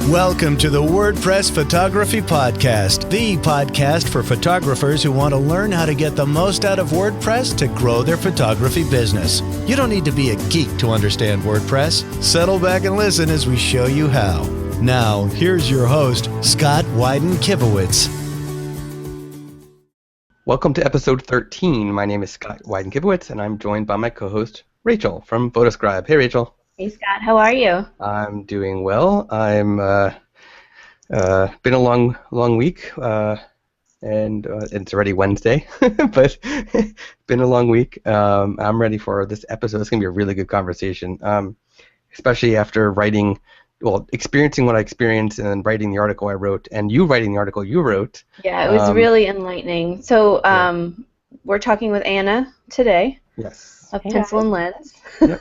Welcome to the WordPress Photography Podcast, the podcast for photographers who want to learn how to get the most out of WordPress to grow their photography business. You don't need to be a geek to understand WordPress. Settle back and listen as we show you how. Now, here's your host, Scott Wyden-Kivowitz. Welcome to episode 13. My name is Scott Wyden-Kivowitz, and I'm joined by my co-host, Rachel from Photoscribe. Hey, Rachel. Hey, Scott. How are you? I'm doing well. I'm been a long week, and it's already Wednesday, but been a long week. I'm ready for this episode. It's gonna be a really good conversation, especially after experiencing what I experienced and then writing the article I wrote, and you writing the article you wrote. Yeah, it was really enlightening. So we're talking with Anna today. Yes. Of Pencil and Lens. Yep.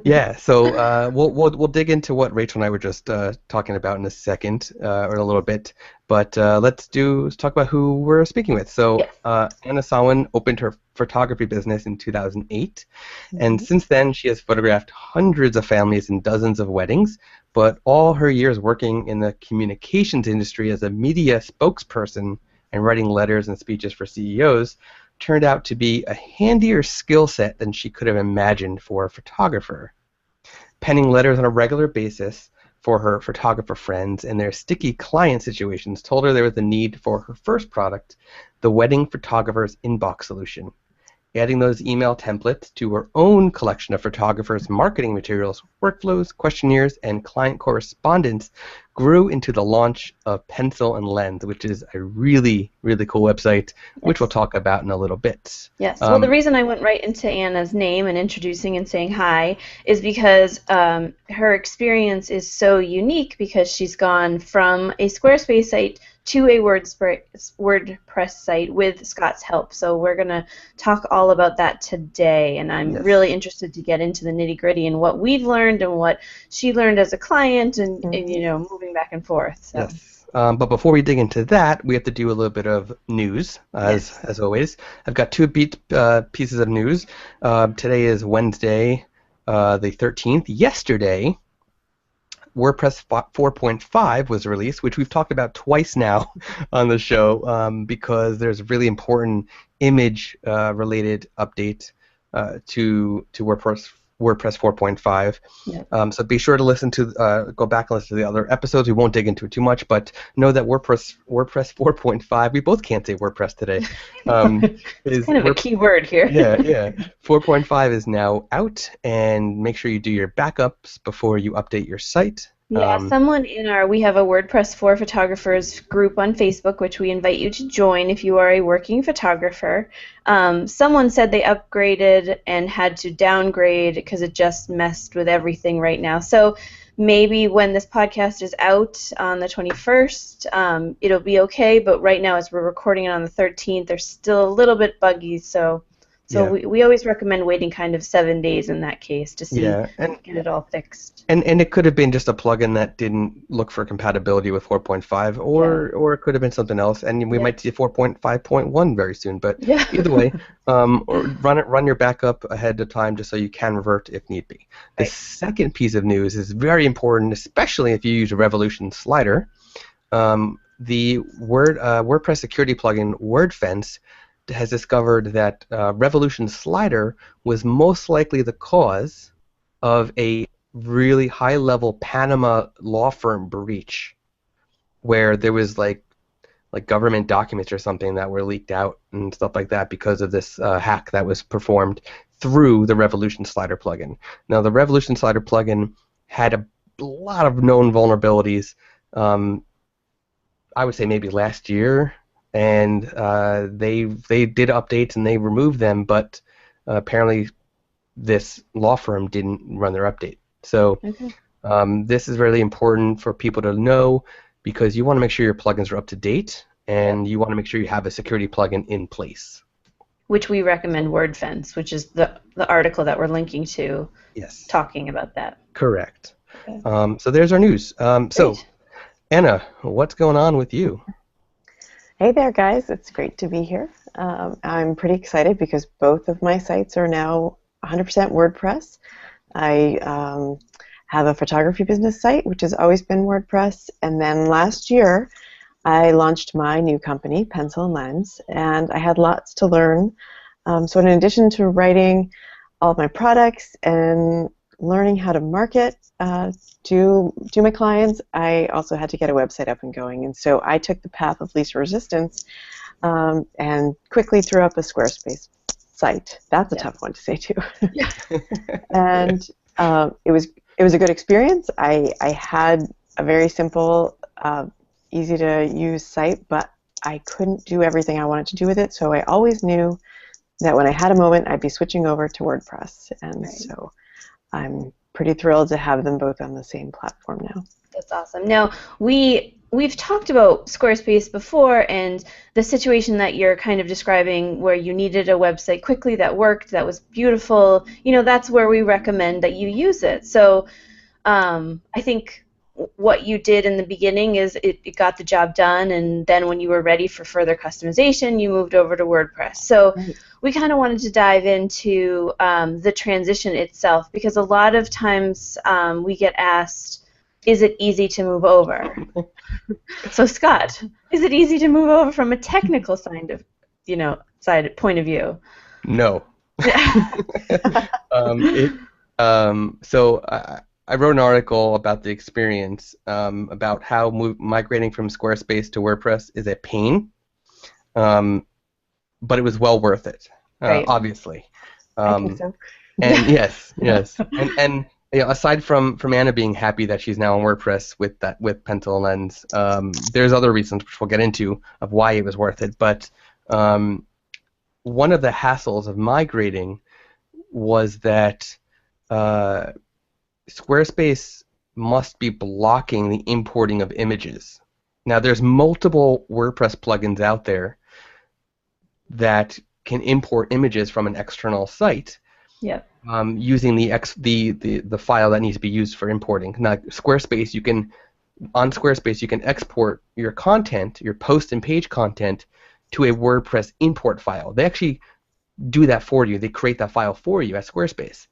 Yeah, so we'll dig into what Rachel and I were just talking about in a second, or a little bit, but let's talk about who we're speaking with. So yes. Anna Sawin opened her photography business in 2008, and since then she has photographed hundreds of families and dozens of weddings, but all her years working in the communications industry as a media spokesperson and writing letters and speeches for CEOs turned out to be a handier skill set than she could have imagined for a photographer. Penning letters on a regular basis for her photographer friends and their sticky client situations told her there was a need for her first product, the Wedding Photographer's Inbox Solution. Adding those email templates to her own collection of photographers' marketing materials, workflows, questionnaires, and client correspondence grew into the launch of Pencil and Lens, which is a really, really cool website, which we'll talk about in a little bit. Yes. Well, the reason I went right into Anna's name and introducing and saying hi is because her experience is so unique because she's gone from a Squarespace site to a WordPress site with Scott's help. So we're going to talk all about that today, and I'm really interested to get into the nitty-gritty and what we've learned and what she learned as a client and moving back and forth. So. Yes. But before we dig into that, we have to do a little bit of news, as always. I've got two pieces of news. Today is Wednesday, the 13th. Yesterday, WordPress 4.5 was released, which we've talked about twice now on the show, because there's a really important image-related update to WordPress 4.5. Yeah. So be sure to go back and listen to the other episodes. We won't dig into it too much, but know that WordPress 4.5, we both can't say WordPress today. It's kind of a key word here. Yeah. 4.5 is now out, and make sure you do your backups before you update your site. Yeah, someone we have a WordPress for Photographers group on Facebook, which we invite you to join if you are a working photographer. Someone said they upgraded and had to downgrade because it just messed with everything right now. So maybe when this podcast is out on the 21st, it'll be okay, but right now as we're recording it on the 13th, they're still a little bit buggy, so we always recommend waiting kind of 7 days in that case to see and get it all fixed. And it could have been just a plugin that didn't look for compatibility with 4.5, or it could have been something else, and we might see 4.5.1 very soon. But either way, run your backup ahead of time just so you can revert if need be. The second piece of news is very important, especially if you use a Revolution slider. The WordPress security plugin WordFence has discovered that Revolution slider was most likely the cause of a really high-level Panama law firm breach, where there was like government documents or something that were leaked out and stuff like that because of this hack that was performed through the Revolution slider plugin. Now, the Revolution slider plugin had a lot of known vulnerabilities. I would say maybe last year. And they did updates and they removed them, but apparently this law firm didn't run their update. So this is really important for people to know, because you want to make sure your plugins are up to date, and you want to make sure you have a security plugin in place. Which we recommend WordFence, which is the article that we're linking to, talking about that. Correct. Okay. So there's our news. So Anna, what's going on with you? Hey there, guys. It's great to be here. I'm pretty excited because both of my sites are now 100% WordPress. I have a photography business site, which has always been WordPress. And then last year, I launched my new company, Pencil and Lens, and I had lots to learn. So in addition to writing all of my products and learning how to market to my clients, I also had to get a website up and going. And so I took the path of least resistance and quickly threw up a Squarespace site. That's a tough one to say too. Yeah. And it was a good experience. I had a very simple, easy to use site, but I couldn't do everything I wanted to do with it. So I always knew that when I had a moment, I'd be switching over to WordPress. And so I'm pretty thrilled to have them both on the same platform now. That's awesome. Now, we've talked about Squarespace before, and the situation that you're kind of describing where you needed a website quickly that worked, that was beautiful, that's where we recommend that you use it. So I think what you did in the beginning is it got the job done, and then when you were ready for further customization, you moved over to WordPress. So we kind of wanted to dive into the transition itself, because a lot of times we get asked, is it easy to move over? So Scott, is it easy to move over from a technical point of view? No. So I wrote an article about the experience, about how migrating from Squarespace to WordPress is a pain, but it was well worth it, obviously. I think so. And yes, and aside from Anna being happy that she's now on WordPress with Pencil and Lens, there's other reasons which we'll get into of why it was worth it. But one of the hassles of migrating was that Squarespace must be blocking the importing of images. Now, there's multiple WordPress plugins out there that can import images from an external site. Yep. Using the file that needs to be used for importing. Now, Squarespace, on Squarespace you can export your content, your post and page content, to a WordPress import file. They actually do that for you. They create that file for you at Squarespace.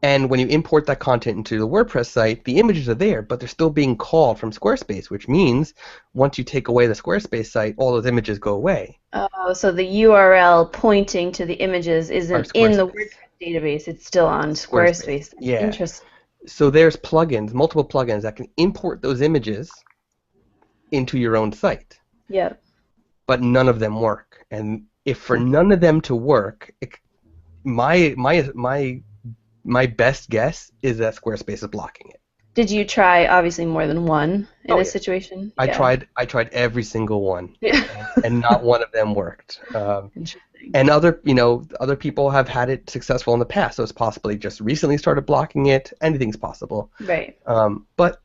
And when you import that content into the WordPress site, the images are there, but they're still being called from Squarespace, which means once you take away the Squarespace site, all those images go away. Oh, so the URL pointing to the images isn't in the WordPress database, it's still on Squarespace. Yeah. Interesting. So there's multiple plugins that can import those images into your own site. Yep. But none of them work. And if for none of them to work, my best guess is that Squarespace is blocking it. Did you try obviously more than one in this situation? I tried every single one, and not one of them worked. Interesting. And other people have had it successful in the past, so it's possibly just recently started blocking it. Anything's possible. Right. But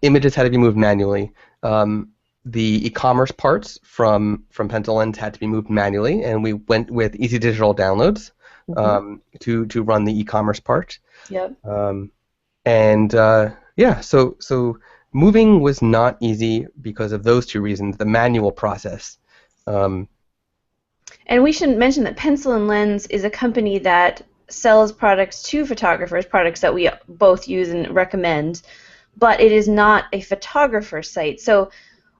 images had to be moved manually. The e-commerce parts from Pencil Lens had to be moved manually, and we went with Easy Digital Downloads to run the e-commerce part. Yep. So moving was not easy because of those two reasons, the manual process. And we should mention that Pencil and Lens is a company that sells products to photographers, products that we both use and recommend, but it is not a photographer site. So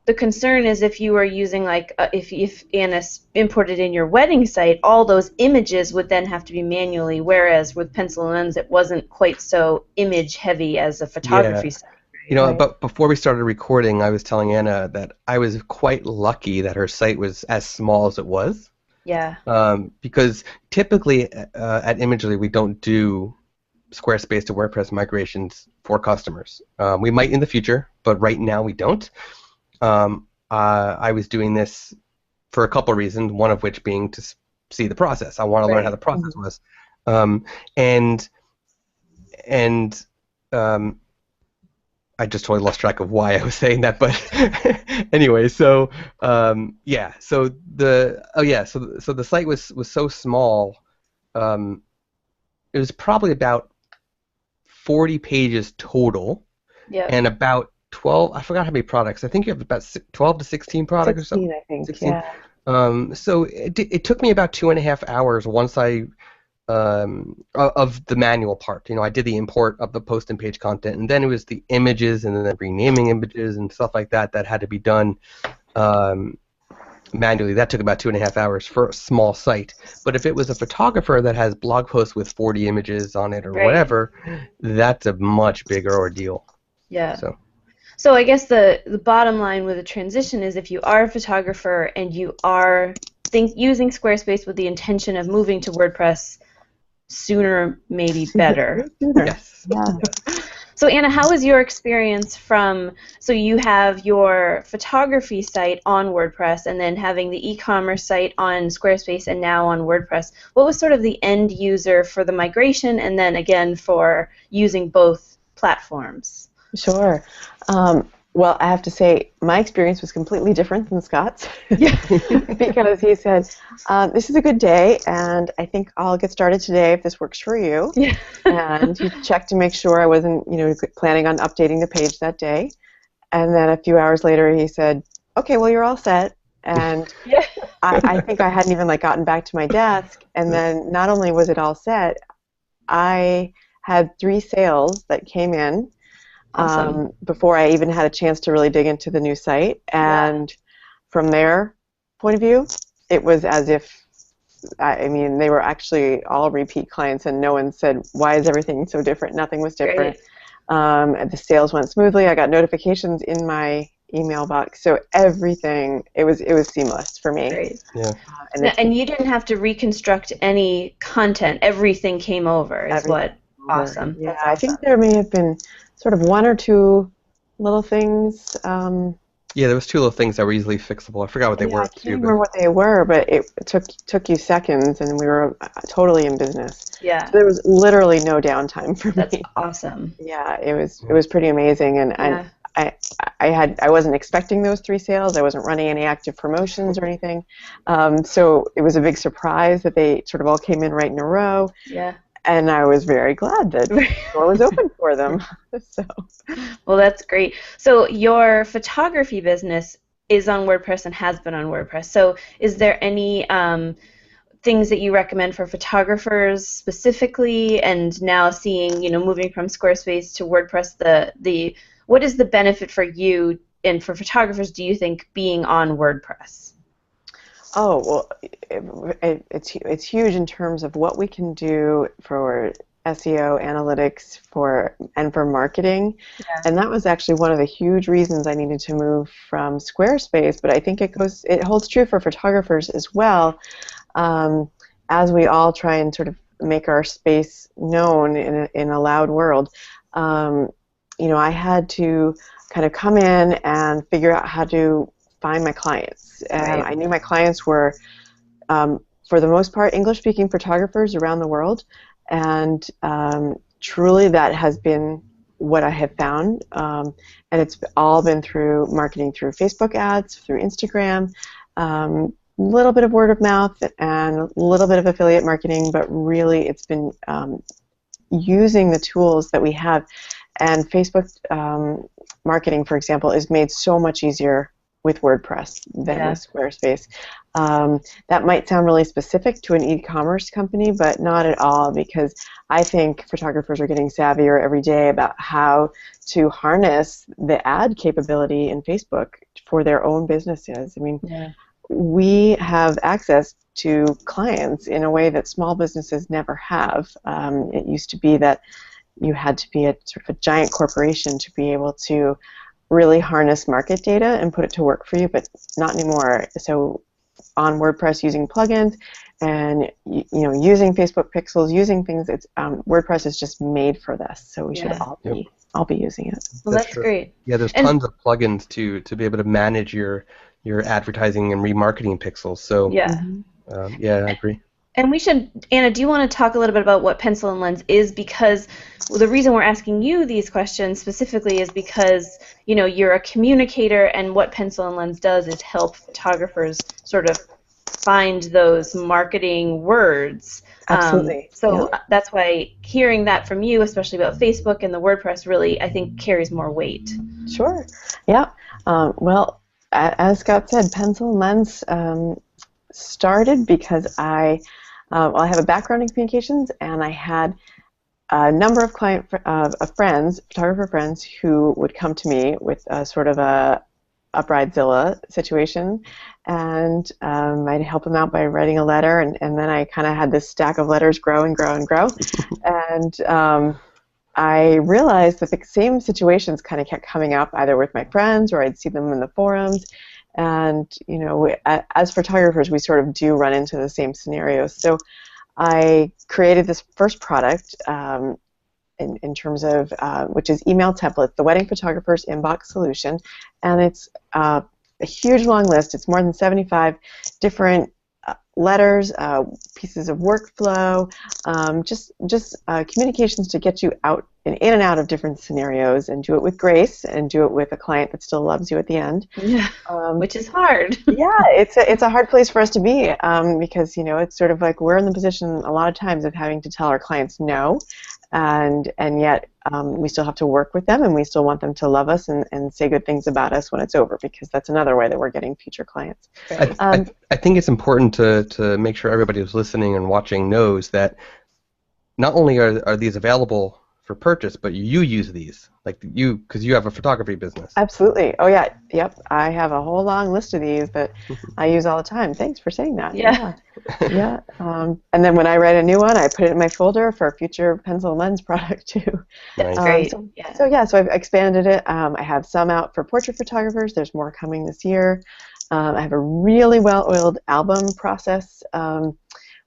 the concern is if you were using, if Anna imported in your wedding site, all those images would then have to be manually, whereas with Pencil and Lens it wasn't quite so image heavy as a photography site. Right? But before we started recording, I was telling Anna that I was quite lucky that her site was as small as it was. Yeah. Because typically at Imagely we don't do Squarespace to WordPress migrations for customers. We might in the future, but right now we don't. I was doing this for a couple of reasons, one of which being to see the process. I want to learn how the process was. I just totally lost track of why I was saying that, but anyway, so the site was so small. It was probably about 40 pages total, and about 12. I forgot how many products. I think you have about 12 to 16 products 16, or something. I think. 16. Yeah. So it took me about 2.5 hours once I of the manual part. You know, I did the import of the post and page content, and then it was the images and then the renaming images and stuff like that that had to be done manually. That took about 2.5 hours for a small site. But if it was a photographer that has blog posts with 40 images on it or whatever, that's a much bigger ordeal. Yeah. So I guess the bottom line with a transition is if you are a photographer and you are using Squarespace with the intention of moving to WordPress, sooner maybe better. Yes. Yeah. So Anna, how was your experience so you have your photography site on WordPress and then having the e-commerce site on Squarespace and now on WordPress. What was sort of the end user for the migration and then again for using both platforms? Sure. Well, I have to say, my experience was completely different than Scott's. Because he said, this is a good day, and I think I'll get started today if this works for you. Yeah. And he checked to make sure I wasn't, planning on updating the page that day. And then a few hours later, he said, okay, well, you're all set. And I think I hadn't even gotten back to my desk. And then not only was it all set, I had 3 sales that came in. Awesome. Before I even had a chance to really dig into the new site. And from their point of view, it was as if, they were actually all repeat clients and no one said, why is everything so different? Nothing was different. The sales went smoothly. I got notifications in my email box. So everything, it was seamless for me. Great. Yeah. And you didn't have to reconstruct any content. Everything came over is what? Awesome. Yeah, That's awesome. I think there may have been sort of 1 or 2 little things. Yeah, there was 2 little things that were easily fixable. I forgot what they were. I can't remember what they were, but it took you seconds, and we were totally in business. Yeah. So there was literally no downtime for me. That's awesome. Yeah, it was pretty amazing, and I wasn't expecting those 3 sales. I wasn't running any active promotions or anything, so it was a big surprise that they sort of all came in right in a row. Yeah. And I was very glad that the door was open for them. Well, that's great. So your photography business is on WordPress and has been on WordPress. So is there any things that you recommend for photographers specifically? And now seeing, moving from Squarespace to WordPress, what is the benefit for you and for photographers, do you think, being on WordPress? Oh, well, it's huge in terms of what we can do for SEO, analytics, and for marketing. Yeah. And that was actually one of the huge reasons I needed to move from Squarespace, but I think it holds true for photographers as well, as we all try and sort of make our space known in a loud world. I had to kind of come in and figure out how to find my clients. And I knew my clients were, for the most part, English-speaking photographers around the world. And truly that has been what I have found. And it's all been through marketing through Facebook ads, through Instagram, a little bit of word of mouth, and a little bit of affiliate marketing, but really it's been using the tools that we have. And Facebook marketing, for example, is made so much easier with WordPress than with Squarespace. That might sound really specific to an e-commerce company, but not at all, because I think photographers are getting savvier every day about how to harness the ad capability in Facebook for their own businesses. I mean, we have access to clients in a way that small businesses never have. It used to be that you had to be a sort of a giant corporation to be able to really harness market data and put it to work for you, but not anymore. So on WordPress, using plugins and using Facebook pixels, using things, it's WordPress is just made for this. So we should all be using it. Well, that's great. Yeah, there's tons of plugins to be able to manage your advertising and remarketing pixels. So yeah, I agree. And we should, Anna, do you want to talk a little bit about what Pencil and Lens is? Because the reason we're asking you these questions specifically is because, you're a communicator, and what Pencil and Lens does is help photographers sort of find those marketing words. Absolutely. That's why hearing that from you, especially about Facebook and the WordPress, really, I think, carries more weight. Sure. Yeah. Well, as Scott said, Pencil and Lens started because I well, I have a background in communications, and I had a number of friends, photographer friends, who would come to me with sort of a Bridezilla situation, and I'd help them out by writing a letter, and then I kind of had this stack of letters grow and grow and grow, and I realized that the same situations kind of kept coming up either with my friends or I'd see them in the forums, and as photographers we sort of do run into the same scenarios. So I created this first product in terms of, which is email templates, the Wedding Photographer's Inbox Solution, and it's a huge long list. It's more than 75 different letters, pieces of workflow, just communications to get you out and in and out of different scenarios, and do it with grace, and do it with a client that still loves you at the end. Yeah, which is hard. Yeah, it's a hard place for us to be, because it's sort of like we're in the position a lot of times of having to tell our clients no, and yet we still have to work with them, and we still want them to love us and say good things about us when it's over, because that's another way that we're getting future clients. Right. I think it's important to make sure everybody who's listening and watching knows that not only are these available for purchase, but you use these, because you have a photography business. Absolutely. Oh yeah. Yep. I have a whole long list of these that I use all the time. Thanks for saying that. Yeah. Yeah. And then when I write a new one, I put it in my folder for a future pencil and lens product too. Nice. Great. So I've expanded it. I have some out for portrait photographers. There's more coming this year. I have a really well-oiled album process,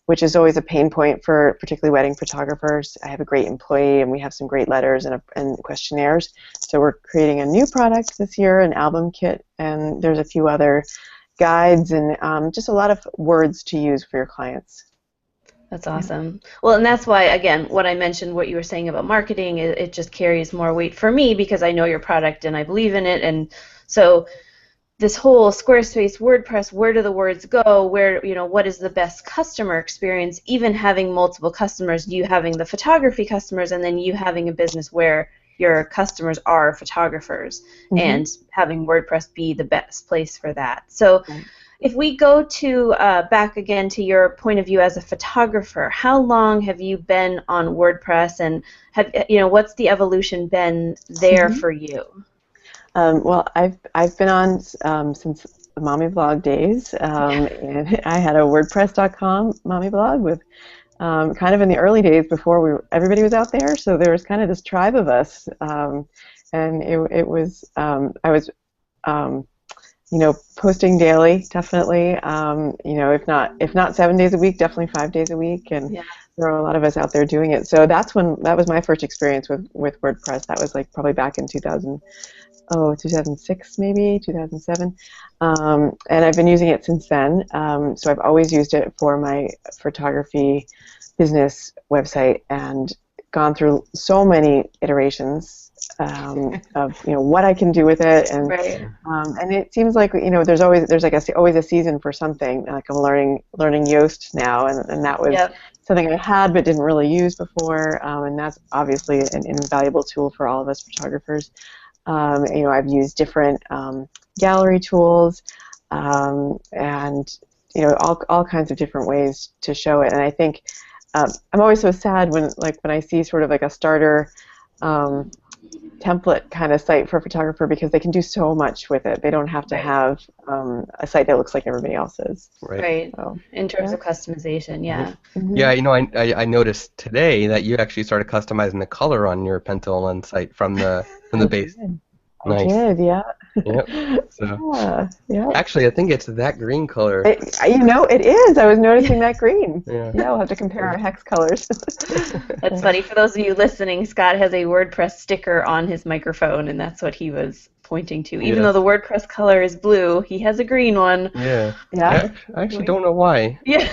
which is always a pain point for particularly wedding photographers. I have a great employee, and we have some great letters and questionnaires. So we're creating a new product this year, an album kit, and there's a few other guides and just a lot of words to use for your clients. That's awesome. Well, and that's why, again, what I mentioned, what you were saying about marketing, it just carries more weight for me because I know your product and I believe in it. And so this whole Squarespace, WordPress, where do the words go? Where, what is the best customer experience? Even having multiple customers, you having the photography customers, and then you having a business where your customers are photographers, and having WordPress be the best place for that. So if we go to back again to your point of view as a photographer, how long have you been on WordPress, and what's the evolution been there for you? Well, I've been on since the Mommy Blog days, and I had a WordPress.com Mommy Blog with kind of in the early days before everybody was out there, so there was kind of this tribe of us, and it was I was posting daily, definitely, if not 7 days a week, definitely 5 days a week, and there were a lot of us out there doing it. So that was my first experience with WordPress. That was probably back in 2006 maybe, 2007, and I've been using it since then. So I've always used it for my photography business website and gone through so many iterations of what I can do with it, and and it seems like there's always a season for something. Like I'm learning Yoast now, and that was something I had but didn't really use before, and that's obviously an invaluable tool for all of us photographers. I've used different gallery tools, and all kinds of different ways to show it. And I think I'm always so sad when I see sort of like a starter template kind of site for a photographer, because they can do so much with it. They don't have to have a site that looks like everybody else's. Right. So, in terms of customization, Yeah, I noticed today that you actually started customizing the color on your pencil and lens site from the base. Nice. I did, yeah. Yep. So, yeah. Actually, I think it's that green color. It is. I was noticing that green. Yeah, we'll have to compare our hex colors. That's funny. For those of you listening, Scott has a WordPress sticker on his microphone, and that's what he was pointing to. Even though the WordPress color is blue, he has a green one. Yeah. I actually don't know why. Yeah.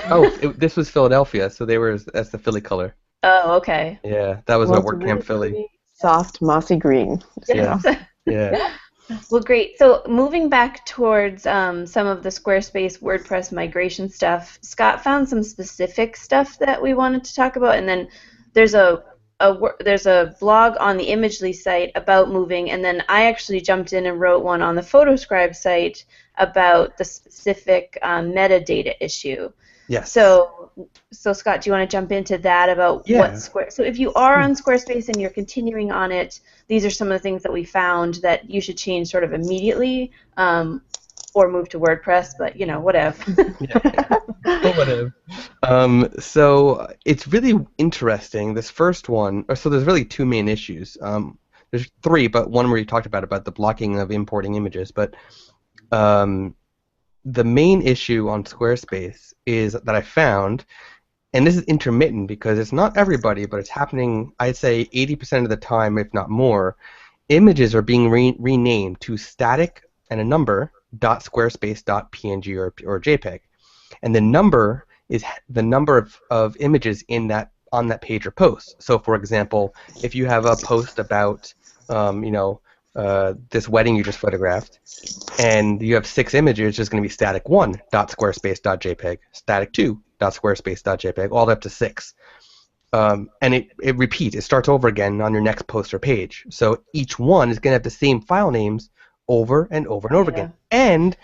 This was Philadelphia, so that's the Philly color. Oh, okay. Yeah, that was at WordCamp Philly. Soft, mossy green. Yeah. Well, great. So moving back towards some of the Squarespace WordPress migration stuff, Scott found some specific stuff that we wanted to talk about, and then there's a blog on the Imagely site about moving, and then I actually jumped in and wrote one on the Photoscribe site about the specific metadata issue. Yes. So Scott, do you want to jump into that about what Square? So if you are on Squarespace and you're continuing on it, these are some of the things that we found that you should change sort of immediately, or move to WordPress. But whatever. Whatever. So it's really interesting. This first one. So there's really two main issues. There's three, but one where you talked about the blocking of importing images. But the main issue on Squarespace is that I found, and this is intermittent because it's not everybody, but it's happening, I'd say 80% of the time, if not more, images are being renamed to static and a number .squarespace.png or JPEG. And the number is the number of images in that on that page or post. So for example, if you have a post about this wedding you just photographed, and you have 6 images, there's going to be static 1.squarespace.jpg, static 2.squarespace.jpg, all the way up to 6. And it repeats. It starts over again on your next post or page. So each one is going to have the same file names over and over and over again. And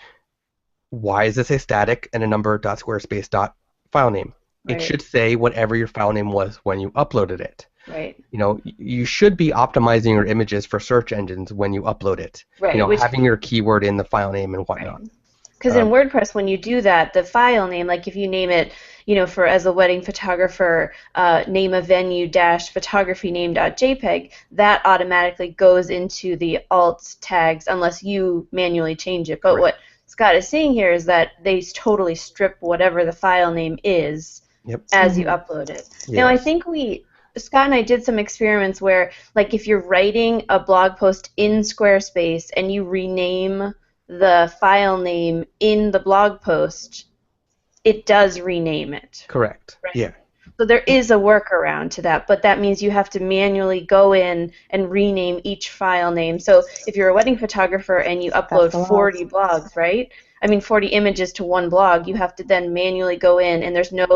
why is this a static and a number.squarespace.file name? Right. It should say whatever your file name was when you uploaded it. Right. You should be optimizing your images for search engines when you upload it. Right. Having your keyword in the file name and whatnot. Because in WordPress, when you do that, the file name, like if you name it, for as a wedding photographer, name a venue photography name.jpg, that automatically goes into the alt tags unless you manually change it. But Correct. What Scott is saying here is that they totally strip whatever the file name is as you upload it. Yes. Now, I think Scott and I did some experiments where, like, if you're writing a blog post in Squarespace and you rename the file name in the blog post, it does rename it. Correct. Right? Yeah. So there is a workaround to that, but that means you have to manually go in and rename each file name. So if you're a wedding photographer and you upload 40 blogs, right? 40 images to one blog, you have to then manually go in, and there's no,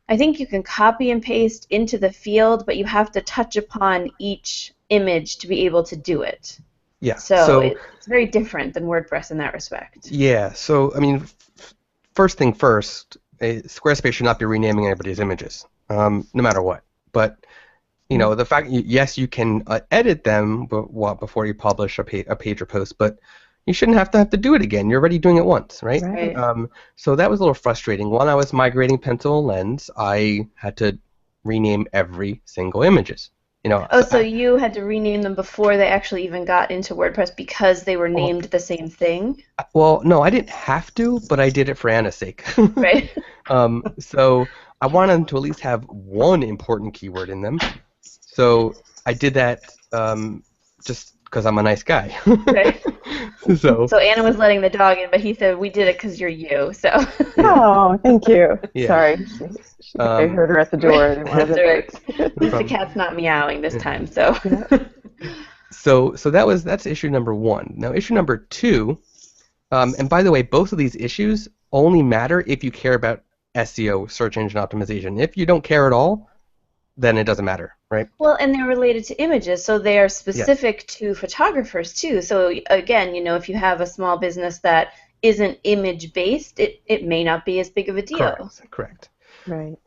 I think you can copy and paste into the field, but you have to touch upon each image to be able to do it. Yeah. So it's very different than WordPress in that respect. Yeah. So, first thing first, Squarespace should not be renaming anybody's images, no matter what. But, the fact, yes, you can edit them before you publish a page or post, but you shouldn't have to do it again. You're already doing it once, right? Right. So that was a little frustrating. When I was migrating Pencil and Lens, I had to rename every single images. So you had to rename them before they actually even got into WordPress because they were named the same thing? Well, no, I didn't have to, but I did it for Anna's sake. Right. So I wanted them to at least have one important keyword in them. So I did that just because I'm a nice guy. Right. So Anna was letting the dog in, but he said, we did it because you're you. So. Oh, thank you. Yeah. Sorry. I heard her at the door. That's right. At least the cat's not meowing this time. So. So that's issue number 1. Now issue number 2, and by the way, both of these issues only matter if you care about SEO, search engine optimization. If you don't care at all, then it doesn't matter, right? Well, and they're related to images, so they are specific to photographers too. So again, if you have a small business that isn't image-based, it may not be as big of a deal. Correct. Right.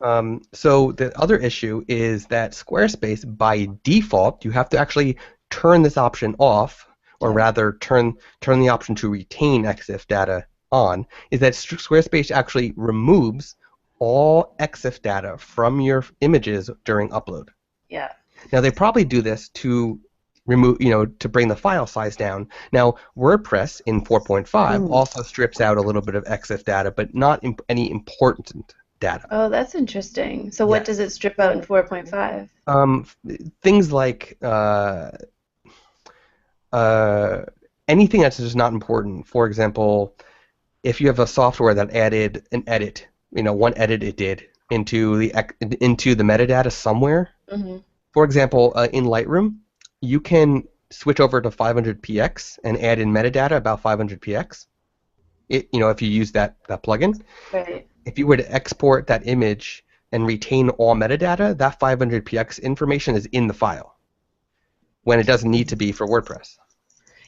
So the other issue is that Squarespace, by default, you have to actually turn this option off, or rather turn the option to retain EXIF data on, is that Squarespace actually removes all EXIF data from your images during upload. Yeah. Now they probably do this to remove, to bring the file size down. Now WordPress in 4.5 also strips out a little bit of EXIF data, but not any important data. Oh, that's interesting. So what does it strip out in 4.5? Things like anything that's just not important. For example, if you have a software that added an edit, one edit it did into the metadata somewhere. Mm-hmm. For example, in Lightroom, you can switch over to 500px and add in metadata about 500px. If you use that plugin. Right. If you were to export that image and retain all metadata, that 500px information is in the file when it doesn't need to be for WordPress.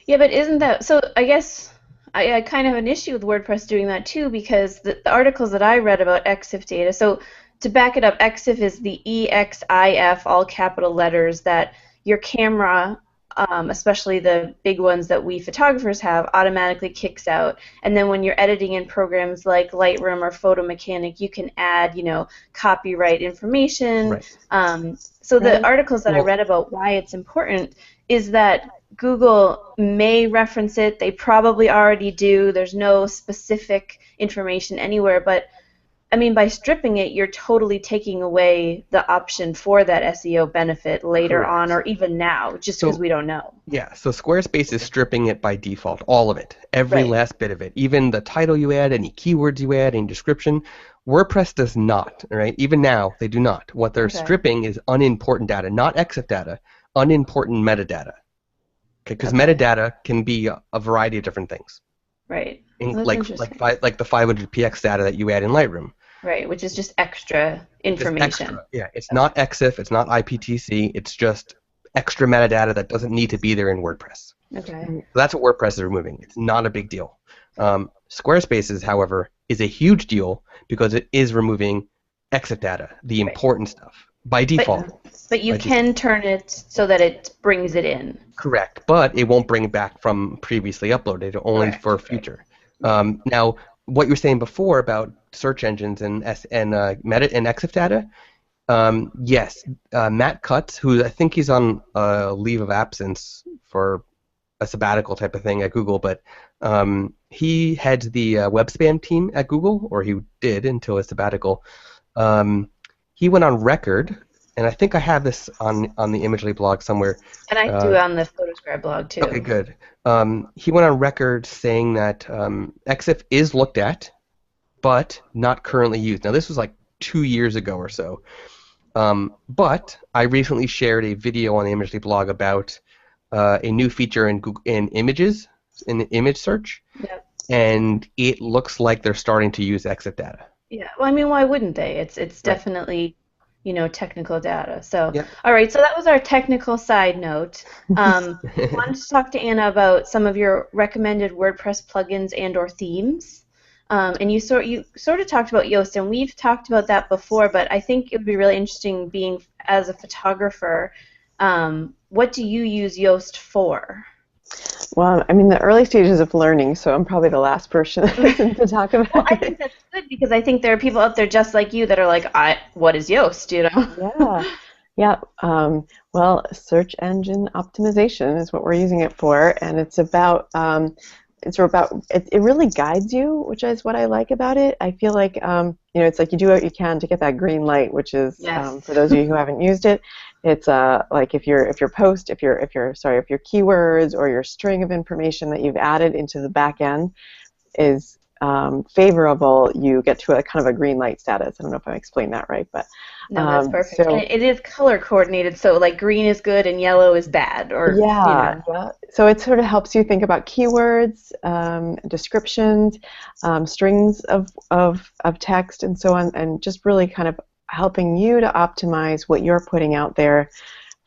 Yeah, but isn't that so? I guess I kind of have an issue with WordPress doing that too, because the articles that I read about EXIF data, so to back it up, EXIF is the EXIF, all capital letters, that your camera, especially the big ones that we photographers have, automatically kicks out. And then when you're editing in programs like Lightroom or Photo Mechanic, you can add, copyright information. Right. So the articles that I read about why it's important is that Google may reference it. They probably already do. There's no specific information anywhere, but I mean, by stripping it, you're totally taking away the option for that SEO benefit later Correct. on, or even now, just because we don't know. Yeah, so Squarespace is stripping it by default, all of it, every last bit of it, even the title you add, any keywords you add, any description. WordPress does not, right? Even now, they do not. What they're stripping is unimportant data, not EXIF data, unimportant metadata. Because metadata can be a variety of different things. Right. Like the 500px data that you add in Lightroom. Right, which is just extra information. Extra. Yeah, it's not EXIF, it's not IPTC, it's just extra metadata that doesn't need to be there in WordPress. Okay. So that's what WordPress is removing. It's not a big deal. Squarespace, however, is a huge deal because it is removing EXIF data, the important stuff, by default. But you can turn it so that it brings it in. Correct, but it won't bring it back from previously uploaded, only for future. Now, what you were saying before about search engines and meta and EXIF data, yes, Matt Cutts, who I think he's on leave of absence for a sabbatical type of thing at Google, but he heads the web spam team at Google, or he did until his sabbatical. He went on record, and I think I have this on the Imagely blog somewhere. And I do on the Photoscribe blog too. Okay, good. He went on record saying that EXIF is looked at, but not currently used. Now, this was like 2 years ago or so. But I recently shared a video on the Imagely blog about a new feature in Google, in images, in the image search, and it looks like they're starting to use EXIF data. Yeah, well, I mean, why wouldn't they? It's definitely, technical data. So, all right, so that was our technical side note. I wanted to talk to Anna about some of your recommended WordPress plugins and/or themes. And you sort of talked about Yoast, and we've talked about that before, but I think it would be really interesting being as a photographer. What do you use Yoast for? Well, I'm in the early stages of learning, so I'm probably the last person to talk about it. I think that's good, because I think there are people out there just like you that are like, what is Yoast, Yeah. Well, search engine optimization is what we're using it for, and it's about it really guides you, which is what I like about it. I feel like it's like you do what you can to get that green light, which is for those of you who haven't used it, it's like if your keywords or your string of information that you've added into the back end is favorable, you get to a kind of a green light status. I don't know if I explained that right, but no, that's perfect. So, and it is color coordinated, so like green is good and yellow is bad, or So it sort of helps you think about keywords, descriptions, strings of text, and so on, and just really kind of helping you to optimize what you're putting out there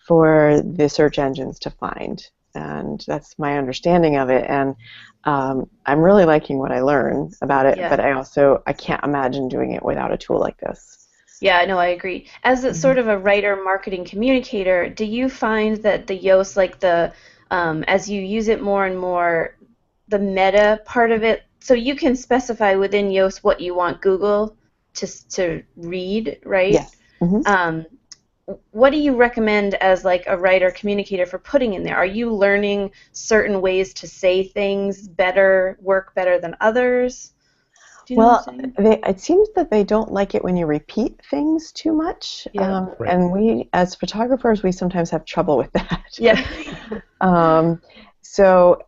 for the search engines to find. And that's my understanding of it, and I'm really liking what I learn about it, but I can't imagine doing it without a tool like this. Yeah, no, I agree. As a sort of a writer, marketing communicator, do you find that the Yoast, like as you use it more and more, the meta part of it, so you can specify within Yoast what you want Google to read, right? Yes. Mm-hmm. What do you recommend as like a writer communicator for putting in there? Are you learning certain ways to say things work better than others? Well, it seems that they don't like it when you repeat things too much, and we, as photographers, we sometimes have trouble with that. So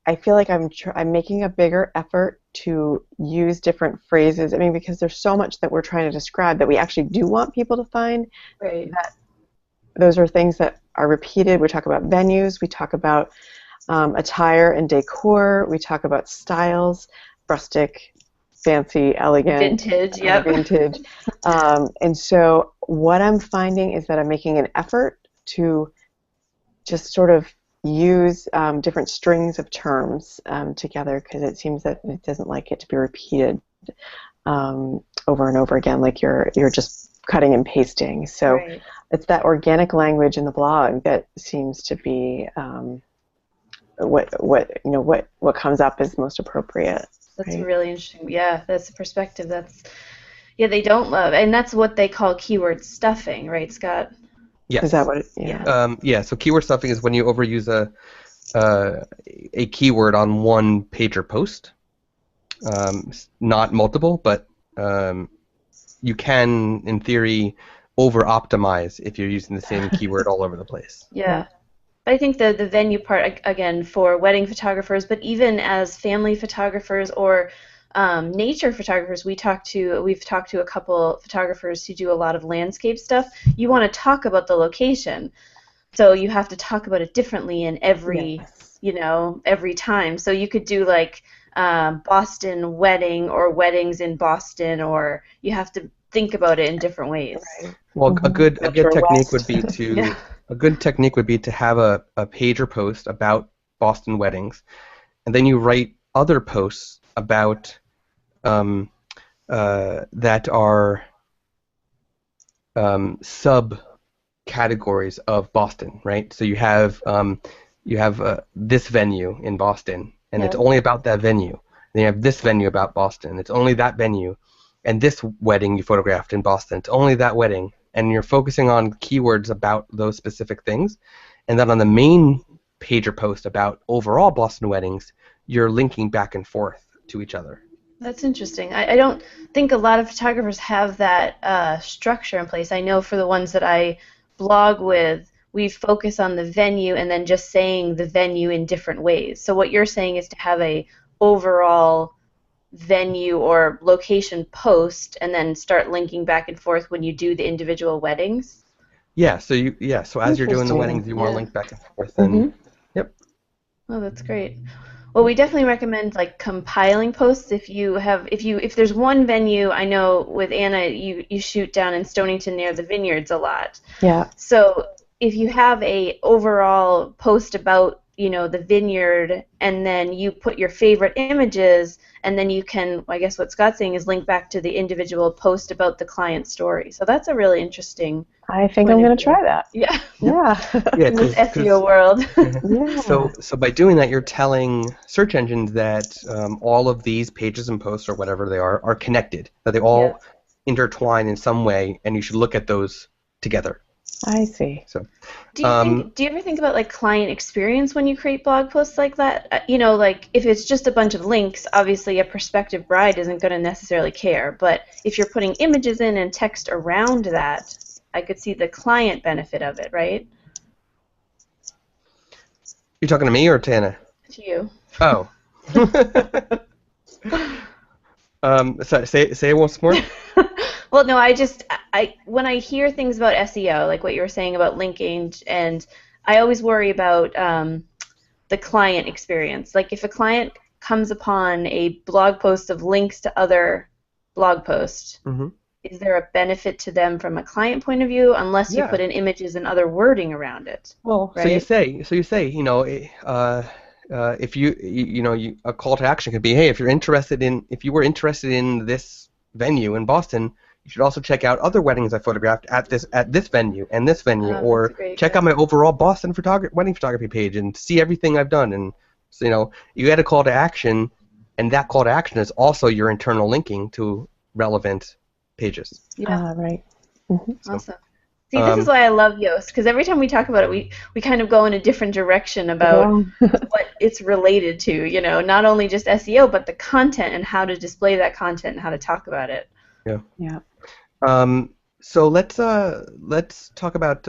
I feel like I'm making a bigger effort to use different phrases. I mean, because there's so much that we're trying to describe that we actually do want people to find. Right. That those are things that are repeated. We talk about venues. We talk about attire and decor. We talk about styles, rustic, fancy, elegant, vintage, vintage. And so what I'm finding is that I'm making an effort to just sort of use different strings of terms together, because it seems that it doesn't like it to be repeated over and over again, like you're just cutting and pasting. So Right. it's that organic language in the blog that seems to be what comes up is most appropriate. That's Right? really interesting. Yeah, that's a perspective. They don't love, and that's what they call keyword stuffing, right, Scott? Yes. Is that what? Yeah. So keyword stuffing is when you overuse a keyword on one page or post. Not multiple, but you can, in theory, over-optimize if you're using the same keyword all over the place. Yeah. I think the venue part, again, for wedding photographers, but even as family photographers or nature photographers, we've talked to a couple photographers who do a lot of landscape stuff. You want to talk about the location, so you have to talk about it differently in every time. So you could do like Boston wedding or weddings in Boston, or you have to think about it in different ways. Right. Well, a good technique would be to Yeah. a good technique would be to have a page or post about Boston weddings, and then you write other posts about that are subcategories of Boston, right? So you have this venue in Boston, and it's only about that venue. Then you have this venue about Boston. It's only that venue, and this wedding you photographed in Boston. It's only that wedding, and you're focusing on keywords about those specific things. And then on the main page or post about overall Boston weddings, you're linking back and forth to each other. That's interesting. I don't think a lot of photographers have that structure in place. I know for the ones that I blog with, we focus on the venue and then just saying the venue in different ways. So what you're saying is to have a overall venue or location post and then start linking back and forth when you do the individual weddings. Yeah. So as you're doing the Interesting. weddings, you want to link back and forth. Mm-hmm. And yep. Oh, that's great. Well, we definitely recommend like compiling posts if there's one venue. I know with Anna, you shoot down in Stonington near the vineyards a lot. Yeah. So if you have a overall post about the vineyard, and then you put your favorite images, and then you can, I guess what Scott's saying is link back to the individual post about the client story. So that's a really interesting. I think I'm going to try that. Yeah. Yeah. In this SEO world. Yeah. So by doing that, you're telling search engines that all of these pages and posts or whatever they are connected, that they all intertwine in some way, and you should look at those together. I see. So, do you ever think about like client experience when you create blog posts like that? Like if it's just a bunch of links, obviously a prospective bride isn't going to necessarily care. But if you're putting images in and text around that, I could see the client benefit of it, right? You talking to me or to Anna? To you. Oh. Sorry, say it once more. Well, no, when I hear things about SEO, like what you were saying about linking, and I always worry about the client experience. Like if a client comes upon a blog post of links to other blog posts, is there a benefit to them from a client point of view, unless you put in images and other wording around it? Well, right? so you say, if a call to action could be, hey, if you were interested in this venue in Boston, you should also check out other weddings I photographed at this venue and this venue, or check out my overall Boston wedding photography page and see everything I've done. And so, you add a call to action, and that call to action is also your internal linking to relevant pages. Yeah. Right. Awesome. See, this is why I love Yoast, because every time we talk about it, we kind of go in a different direction about what it's related to, not only just SEO, but the content and how to display that content and how to talk about it. Yeah. Yeah. So let's talk about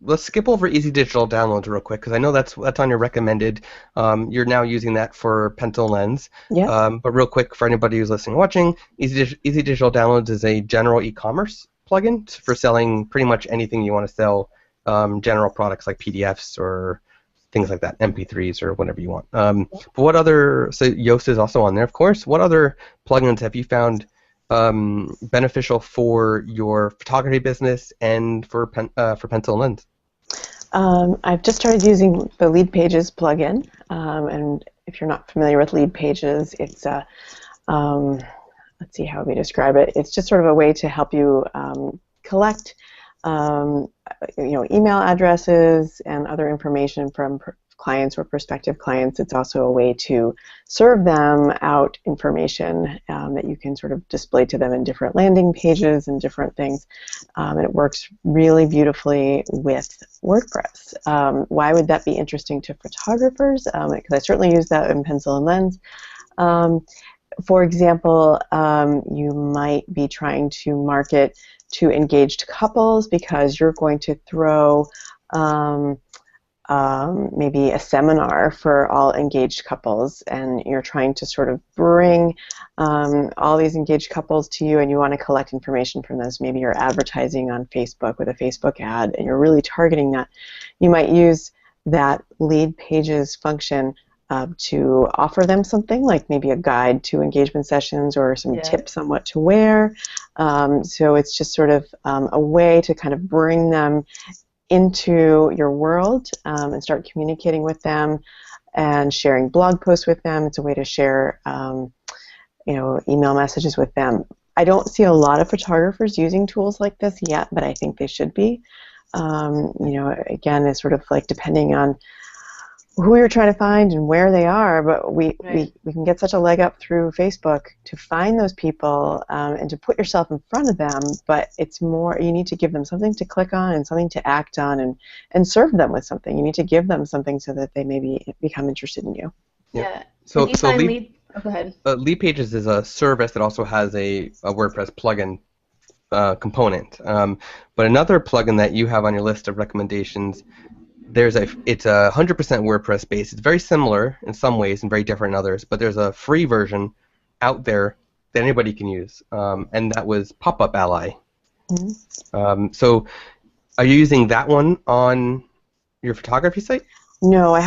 let's skip over Easy Digital Downloads real quick, because I know that's on your recommended. You're now using that for Pencil Lens. Yeah. But real quick, for anybody who's listening or watching, Easy Digital Downloads is a general e-commerce plugin for selling pretty much anything you want to sell, general products like PDFs or things like that, MP3s or whatever you want. But what other? So Yoast is also on there, of course. What other plugins have you found beneficial for your photography business and for Pencil Lens? I've just started using the Leadpages plugin, and if you're not familiar with Leadpages, it's a let's see how we describe it. It's just sort of a way to help you collect, email addresses and other information from clients or prospective clients. It's also a way to serve them out information that you can sort of display to them in different landing pages and different things. And it works really beautifully with WordPress. Why would that be interesting to photographers? Because I certainly use that in Pencil and Lens. For example, you might be trying to market to engaged couples because you're going to throw maybe a seminar for all engaged couples, and you're trying to sort of bring all these engaged couples to you, and you want to collect information from those. Maybe you're advertising on Facebook with a Facebook ad, and you're really targeting that. You might use that Leadpages function to offer them something like maybe a guide to engagement sessions or some tips on what to wear. So it's just sort of a way to kind of bring them into your world and start communicating with them and sharing blog posts with them. It's a way to share email messages with them. I don't see a lot of photographers using tools like this yet, but I think they should be. Again, it's sort of like depending on who you're trying to find and where they are, but we can get such a leg up through Facebook to find those people and to put yourself in front of them, but it's more, you need to give them something to click on and something to act on and serve them with something. You need to give them something so that they maybe become interested in you. Yeah. So go ahead. Leadpages is a service that also has a WordPress plugin component. But another plugin that you have on your list of recommendations, it's 100% WordPress based. It's very similar in some ways and very different in others, but there's a free version out there that anybody can use, and that was Pop-Up Ally. Mm-hmm. So are you using that one on your photography site? No, I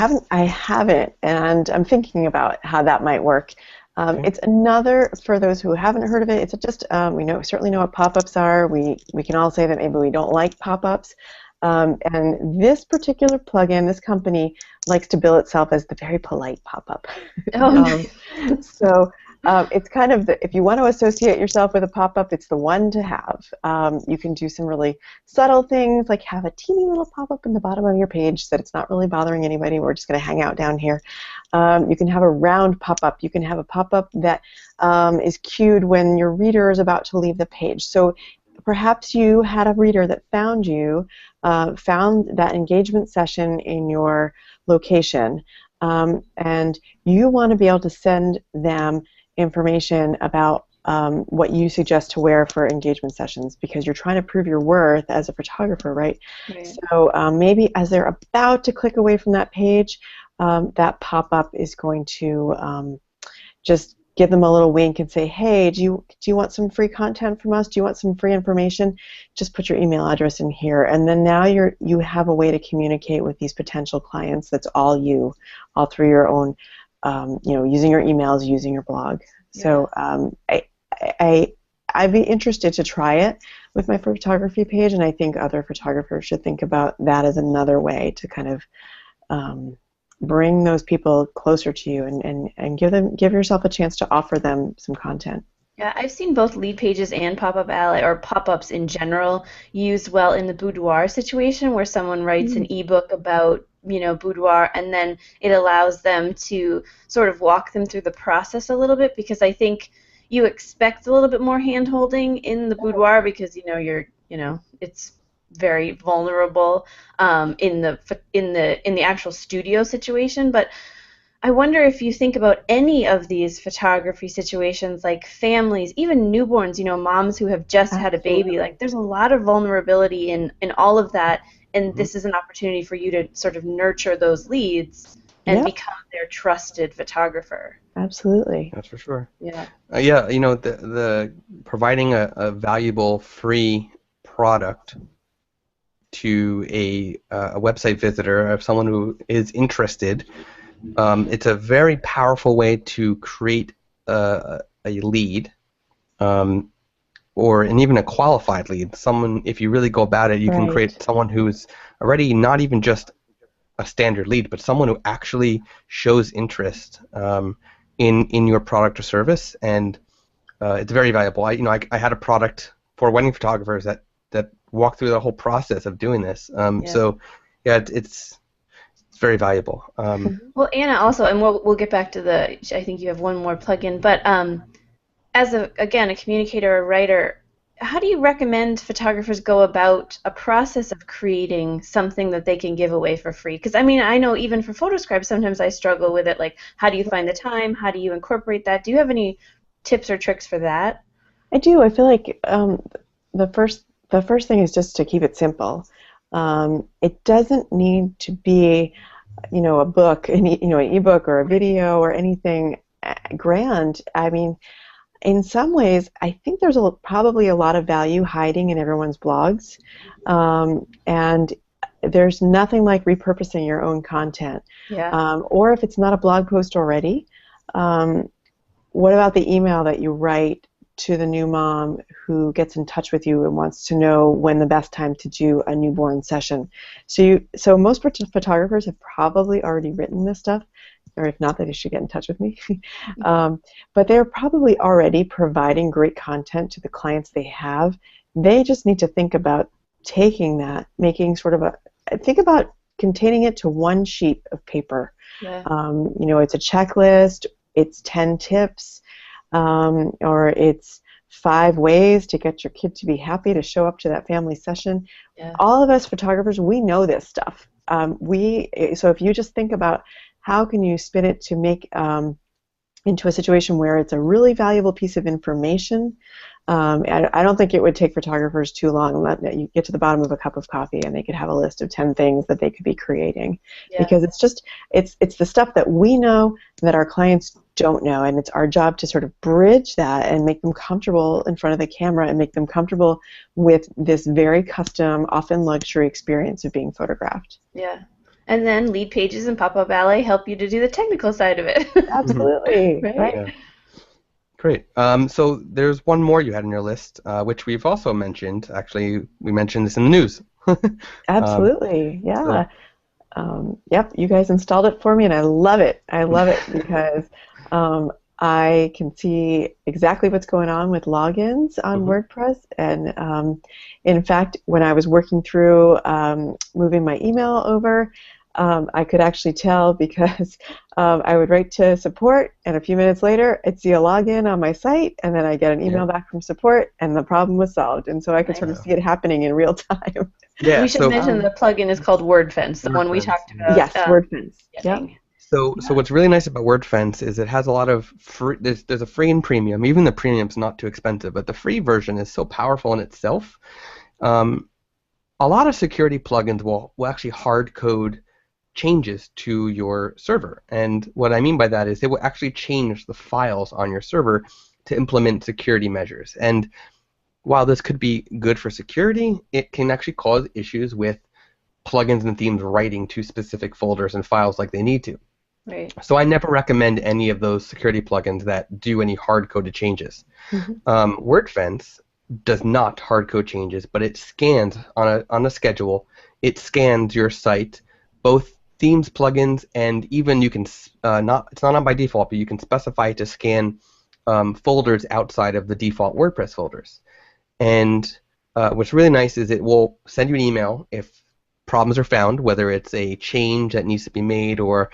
haven't, and I'm thinking about how that might work. Okay. It's another, for those who haven't heard of it, it's just, we certainly know what pop-ups are. We can all say that maybe we don't like pop-ups. And this particular plugin, this company, likes to bill itself as the very polite pop-up. So it's kind of, if you want to associate yourself with a pop-up, it's the one to have. You can do some really subtle things, like have a teeny little pop-up in the bottom of your page so that it's not really bothering anybody. We're just going to hang out down here. You can have a round pop-up. You can have a pop-up that is cued when your reader is about to leave the page. So perhaps you had a reader that found that engagement session in your location, and you want to be able to send them information about what you suggest to wear for engagement sessions, because you're trying to prove your worth as a photographer, right? So maybe as they're about to click away from that page, that pop-up is going to just give them a little wink and say, hey, do you want some free content from us? Do you want some free information? Just put your email address in here, and then now you have a way to communicate with these potential clients. That's all through your own, using your emails, using your blog. Yeah. So I'd be interested to try it with my photography page, and I think other photographers should think about that as another way to kind of bring those people closer to you and give yourself a chance to offer them some content. Yeah, I've seen both Leadpages and Pop-Up Ally, or pop-ups in general, used well in the boudoir situation where someone writes an ebook about boudoir, and then it allows them to sort of walk them through the process a little bit, because I think you expect a little bit more hand-holding in the boudoir because it's very vulnerable in the actual studio situation. But I wonder if you think about any of these photography situations, like families, even newborns, moms who have just had a baby, like there's a lot of vulnerability in all of that, and this is an opportunity for you to sort of nurture those leads and become their trusted photographer. Absolutely. That's for sure. Yeah. The providing a valuable free product to a website visitor, of someone who is interested, it's a very powerful way to create a lead, and even a qualified lead. Someone, if you really go about it, you can create someone who's already not even just a standard lead, but someone who actually shows interest in your product or service, and it's very valuable. I had a product for wedding photographers that walked through the whole process of doing this. So yeah, it's very valuable. Well, Anna, also, and we'll get back to I think you have one more plugin, but as a communicator or writer, how do you recommend photographers go about a process of creating something that they can give away for free? Because I mean, I know even for PhotoScribe, sometimes I struggle with it. Like, how do you find the time? How do you incorporate that? Do you have any tips or tricks for that? I do. I feel like the first thing is just to keep it simple. It doesn't need to be, a book, an ebook or a video or anything grand. I mean, in some ways, I think there's probably a lot of value hiding in everyone's blogs, and there's nothing like repurposing your own content. Yeah. Or if it's not a blog post already, what about the email that you write to the new mom who gets in touch with you and wants to know when the best time to do a newborn session? So most photographers have probably already written this stuff, or if not, they should get in touch with me. But they're probably already providing great content to the clients they have. They just need to think about taking that, making sort of think about containing it to one sheet of paper. Yeah. It's a checklist, it's 10 tips, or it's 5 ways to get your kid to be happy to show up to that family session. Yeah. All of us photographers, we know this stuff. So if you just think about how can you spin it to make into a situation where it's a really valuable piece of information. I don't think it would take photographers too long. You get to the bottom of a cup of coffee and they could have a list of 10 things that they could be creating. Yeah. Because it's the stuff that we know that our clients don't know, and it's our job to sort of bridge that and make them comfortable in front of the camera and make them comfortable with this very custom, often luxury experience of being photographed. Yeah. And then Leadpages and Pop-Up Ballet help you to do the technical side of it. Absolutely. Right? Yeah. Great. So there's one more you had on your list, which we've also mentioned. Actually, we mentioned this in the news. Absolutely. Yeah. Yep. You guys installed it for me, and I love it. I love it because I can see exactly what's going on with logins on WordPress. And in fact, when I was working through moving my email over, I could actually tell because I would write to support, and a few minutes later, I'd see a login on my site, and then I get an email back from support, and the problem was solved. And so I could sort of see it happening in real time. Yeah, we should mention the plugin is called WordFence, the one we talked about. Yes, WordFence. Yeah. So what's really nice about WordFence is it has a lot of free. There's a free and premium. Even the premium's not too expensive, but the free version is so powerful in itself. A lot of security plugins will actually hard code changes to your server, and what I mean by that is they will actually change the files on your server to implement security measures. And while this could be good for security, it can actually cause issues with plugins and themes writing to specific folders and files like they need to. Right. So I never recommend any of those security plugins that do any hard-coded changes. WordFence does not hard-code changes, but it scans on a schedule. It scans your site, both themes, plugins, and even you can it's not on by default, but you can specify to scan folders outside of the default WordPress folders. And what's really nice is it will send you an email if problems are found, whether it's a change that needs to be made or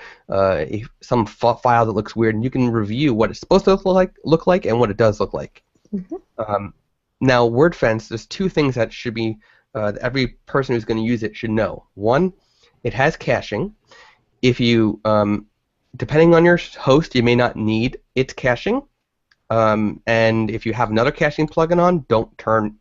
some file that looks weird, and you can review what it's supposed to look like and what it does look like. Now, WordFence, there's 2 things that should be every person who's going to use it should know. One, it has caching. If you, depending on your host, you may not need its caching. And if you have another caching plugin on, don't turn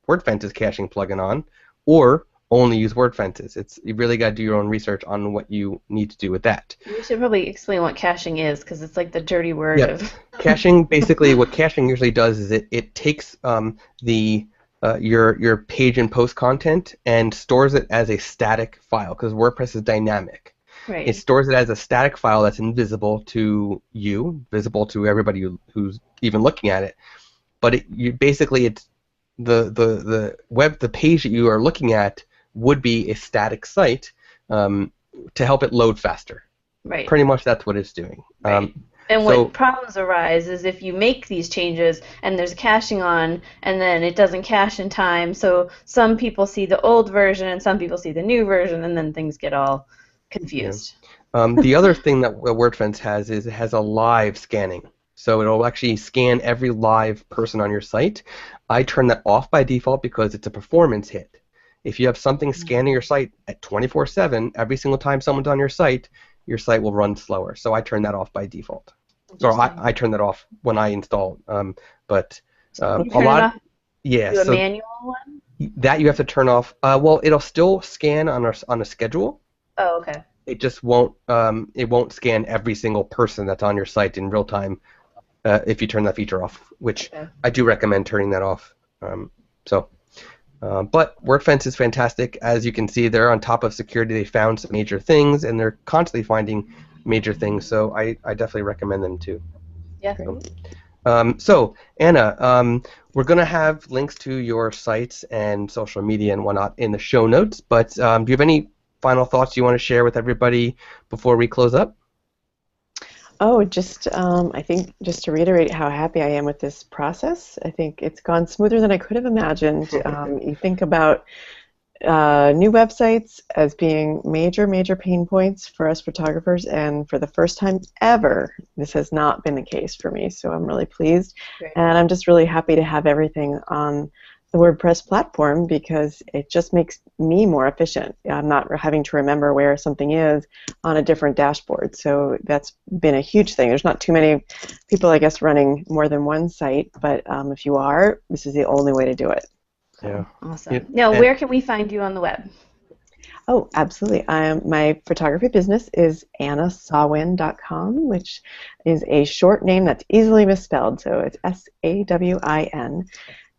WordFence's caching plugin on, or only use WordFence's. You really got to do your own research on what you need to do with that. You should probably explain what caching is, because it's like the dirty word of... Caching, basically, what caching usually does is it takes your page and post content and stores it as a static file, because WordPress is dynamic. Right. It stores it as a static file that's invisible to you, visible to everybody who's even looking at it. But basically it's the page that you are looking at would be a static site to help it load faster. Right. Pretty much that's what it's doing. Right. And what problems arise is if you make these changes and there's caching on and then it doesn't cache in time, so some people see the old version and some people see the new version and then things get all confused. Yeah. The other thing that WordFence has is it has a live scanning. So it'll actually scan every live person on your site. I turn that off by default because it's a performance hit. If you have something scanning your site at 24/7, every single time someone's on your site will run slower. So I turn that off by default. So I turn that off when I install. But a lot. Yeah. Do a manual one? That you have to turn off. Well, it'll still scan on a schedule. Oh, okay. It just won't. It won't scan every single person that's on your site in real time if you turn that feature off, which I do recommend turning that off. But WordFence is fantastic. As you can see, they're on top of security. They found some major things, and they're constantly finding major things. So I definitely recommend them too. Yeah. So Anna, we're going to have links to your sites and social media and whatnot in the show notes. But do you have any final thoughts you want to share with everybody before we close up? Oh, just I think just to reiterate how happy I am with this process. I think it's gone smoother than I could have imagined. You think about new websites as being major pain points for us photographers, and for the first time ever, this has not been the case for me. So I'm really pleased, and I'm just really happy to have everything on the WordPress platform because it just makes me more efficient. I'm not having to remember where something is on a different dashboard. So that's been a huge thing. There's not too many people, I guess, running more than one site, but if you are, this is the only way to do it. Yeah. Awesome. Now, where can we find you on the web? Oh, absolutely. My photography business is annasawin.com, which is a short name that's easily misspelled. So it's Sawin.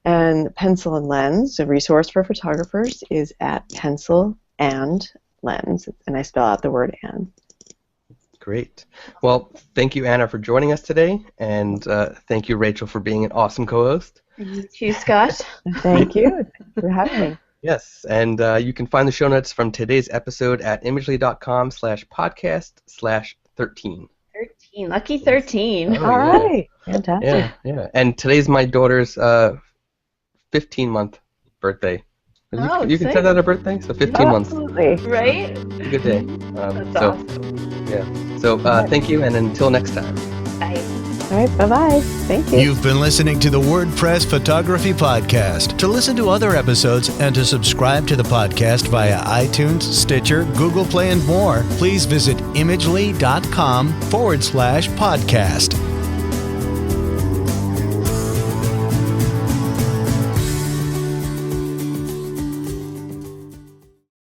And Pencil and Lens, a resource for photographers, is at Pencil and Lens, and I spell out the word "and." Great. Well, thank you, Anna, for joining us today, and thank you, Rachel, for being an awesome co-host. You too, Scott. Thank you. Thanks for having me. Yes, and you can find the show notes from today's episode at imagely.com/podcast/13. 13. Lucky 13. Oh, All right. Fantastic. Yeah. And today's my daughter's 15-month birthday. You can set that a birthday, so 15 months. Absolutely. Right? It's a good day. That's awesome. Yeah. So thank you, and until next time. Bye. All right. Bye-bye. Thank you. You've been listening to the WordPress Photography Podcast. To listen to other episodes and to subscribe to the podcast via iTunes, Stitcher, Google Play, and more, please visit imagely.com/podcast.